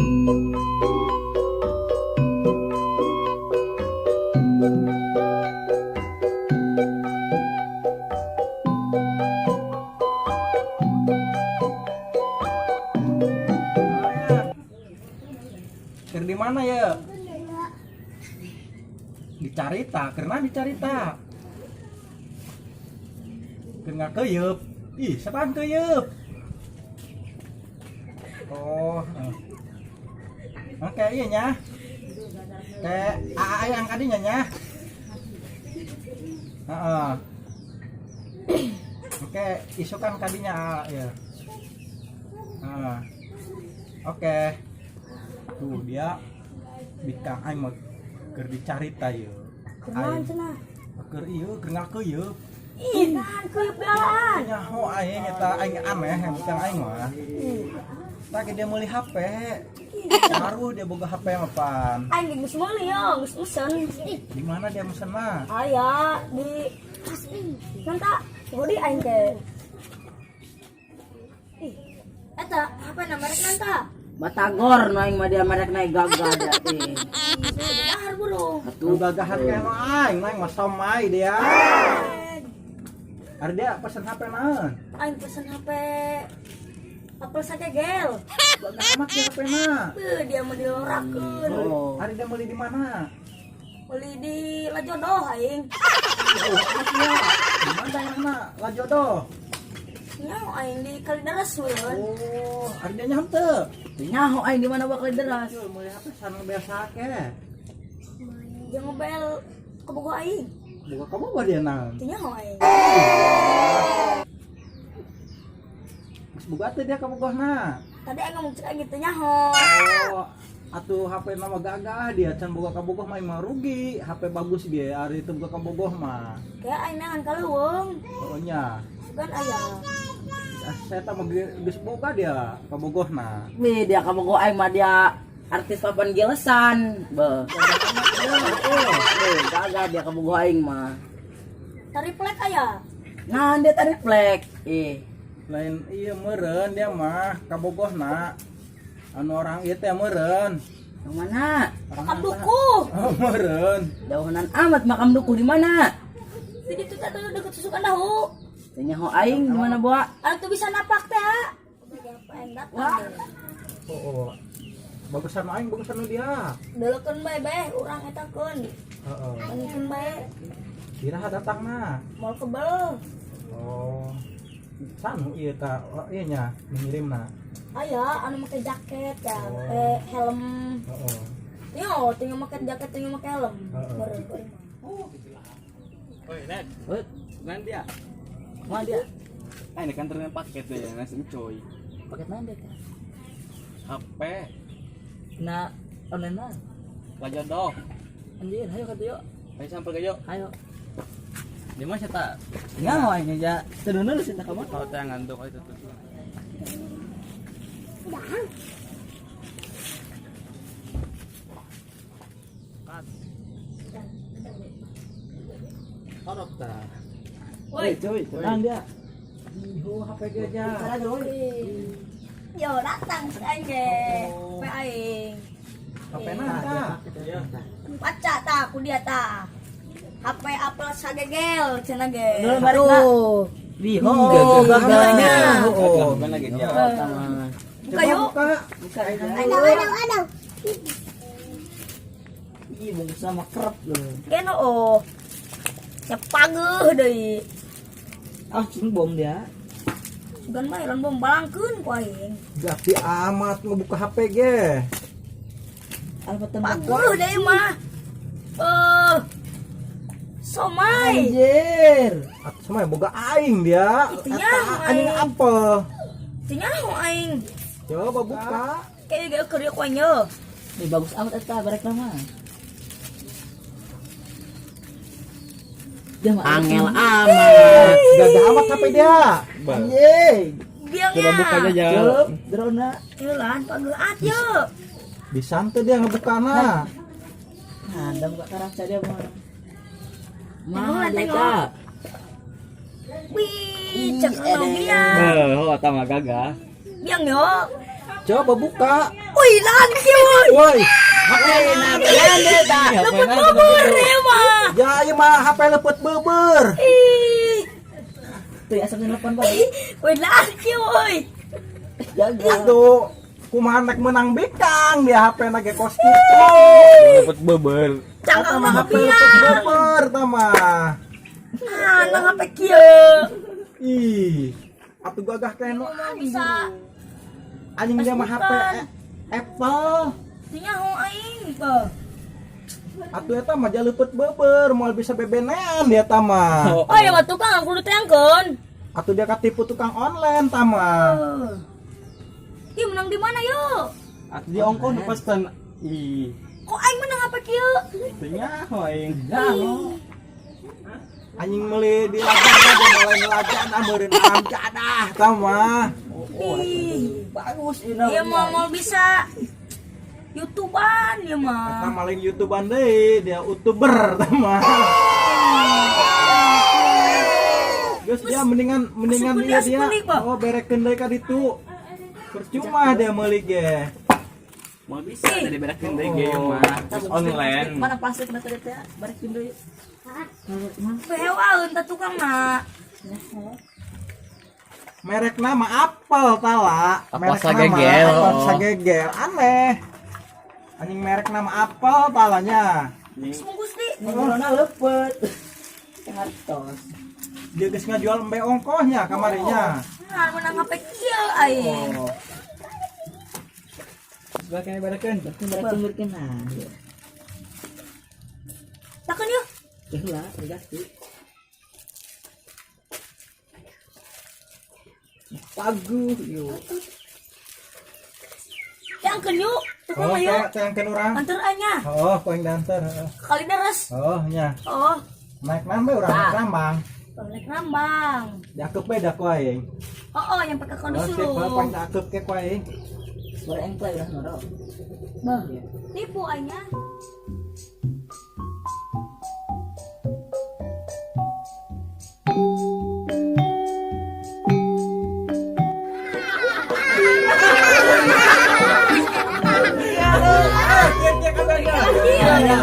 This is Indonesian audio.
Ker di mana ya? Dicarita, karena dicarita. Ker nggak keyup. Ih, setan keyup. Oh. Oke, iya nya. Kayak AA yang kadinya nya. Heeh. Oke, isukan kadinya AA ya. Oke. Tuh dia bikang aing mah keur dicarita ye. Kumaha cenah? Keur ieu keur ngakeuyeub. Ih, kan keuyeub belaan. Nyaho aing eta aing aneh bikang aing mah. Tak dia meuli HP. Baru dia boga HP mah pan. Aing geus meuli yo, geus mesen. Di mana dia mesen mah? Aya di Nanta, godi aing teh. Ih, eta apa nama merek Nanta? Batagor no aing mah dia merek naik gagah da teh. Dahar buru. Atuh gagah HP mah aing mah somai dia. Ari dia pesen HP naon? Aing pesen HP Apple sagegel. Gagah amat dia HP mah. Dia mau dilorakeun. Oh, ari dia meuli di mana? Beli di Lajodoh aing. Oh, amat dia. Di mana daerahna? Lajodoh. Nya aing di Kalideres meureun. Oh, ari dia nyaho teu? Nyaho aing di mana bakal deras. Yo meuli HP sareng biasa ke. Dia ngobel kebogo aing. Buka kamu apa dia naon? Teu nyaho aing. Mas buka teh dia kabogohna. Tadi aing ngomong cek aing teu nyaho. Oh, atuh HP nama gagah dia can boga kabogoh mah mah rugi. HP bagus dia ari teu boga kabogoh mah. Kayak aing nangan kaleuweung. Pokoknya Kan aya. saya tak mau geus boga dia kabogohna. Wih, dia kabogo aing mah dia artis papan gilesan. Beuh. Gagah dia kabogo aing mah. Triplek aya. Nah, dia tarik flek. Lain iya meureun dia mah kabogohna. Anu orang ieu teh meureun. Yang mana? Makam duku. Oh, meureun. Dauhanan amat makam duku di mana? Di ditu teh deket susukan dahu. Teu nyaho aing di mana, Boa? Anu tuh bisa napak teh. Aing datang. Oh. Bagusan aing bagusan nu dia. Deulekeun bae beh urang eta keun. Heeh. Panggilkeun bae. Kiraha datangna. Moal kebel. Oh. Sanu ieu tah ieu nya mengirimna. Aya anu make jaket ya, Oh. make helm. Heeh. Yo, tinggal make jaket, tinggal make helm. Heeh. Oi, Ned. Woi, Mana dia? mana dia? Ah, ini kan ternyata paket tuh ya, nasi coy. Paket mana dia? Teh? HP, Na online mah. Lajodoh. Anjir, ayo kata yuk. Ayo sampai ke yuk. Ayo. Di mana sih tak? Nyaho aing aja. Teu nulis eta ka mah. Kau teh ngantuk itu tuh. Orok tah. Woi, cuy, tenang dia. Ihu HP dia aja. Cara dulu. yo datang si aing ge. Pe aing. HP nangka. Baca tah ku dia tah. HP Apple sagegel cenah ge. Dulu balik na. Biho, gagahnya. Oh. Bukan lagi dia. Buka yuk. Buka. Aduh. Ih, bungkus sama kerap loh. Keno oh. Ya pageuh deui. Ah, cing bom dia. Sugan mah lamun bom balangkeun ku aing. Gapi amat ngebuka HP ge. Alfa tembak. Pageuh deui mah. Somai. Anjir. Atuh sama boga aing dia. Itu nya, Eta anjing aing. apa? Teu nyaho aing. Coba buka. Kayak ge keur dieu ku aing yo. Nih bagus amat eta barek mah. Dia mah angel amat. Gagah amat HP dia. Anjing. Biangnya. Coba buka aja jauh. Cup, drona. Ieu lan pageuh yo. Disantet dia ngebukana. Ada buka karanca dia mah. Tengok, Mah dia tengok. Kak. Wih, cek biang. Oh, tambah gagah. Biang yo. Coba buka. Wih, lagi woi. Woi, Lepet bubur ya mah. ya ieu mah HP lepet beuber. Ih, Tuh ya sampe telepon Pak. wih lagi woi. Jago. Aduh, kumaha nek menang bikang dia HP na ge kos kitu. Dapat beber. Cangkang mah HP lepet pian. beuber tah mah. Nah, nang HP kieu. Ih, atuh gagah kene Mau bisa anjing dia mah HP Apple. nyaho aing beuh. Atuh eta mah jaleupeut beuber, moal bisa bebenean dia tah mah. Oh, ya mah tukang aku kudu teangkeun. Atuh dia katipu tukang online tah mah. Ih, menang di mana yuk? Atuh di ongko nu pesen. Ih, Kok aing menang apa kieu? teu nyaho aing. Anjing meuli di Lazada dia mulai ngelajan meureun amjadah tah mah. Ih, Bagus ini. dia mau bisa YouTubean dia Eta mah. maling YouTubean deui, dia YouTuber tah mah. Geus dia mendingan Asup dia deui, asup deui, Pak. oh berekeun deui ka ditu. Percuma dia meuli ge. Mau bisa dari berekin deui ge mah. Terus online. Mana plastik na tadi teh? Barekin deui. Pewaeun teh tukang mah. Merek nama Apple tala. Apple Merek sagegel. nama Apple sagegel. Aneh. Anjing merek nama Apple talanya. Bungkus di. Corona lepet. Hartos. Dia geus ngajual embe ongkohnya kamarinya. Nah, menang apa kieu aing. Oh. Sudah kene berekeun. Barekin nah. Takon yuk. Lah, terganti. Pagu yuk. Teangkeun yuk. Tukang Oh, mah yuk. tayangkeun urang. Anter anya. Oh, poin danter. Kali deres. Oh, nya. Oh, Naik nambah urang naik rambang. balik nambang. Diakeup bae da ku aing. Oh, yang pakai Oh, kondisi sip, poin lu. diakeup ke ku aing. Suara engklay udah noro. Bah, tipu anya. Iya.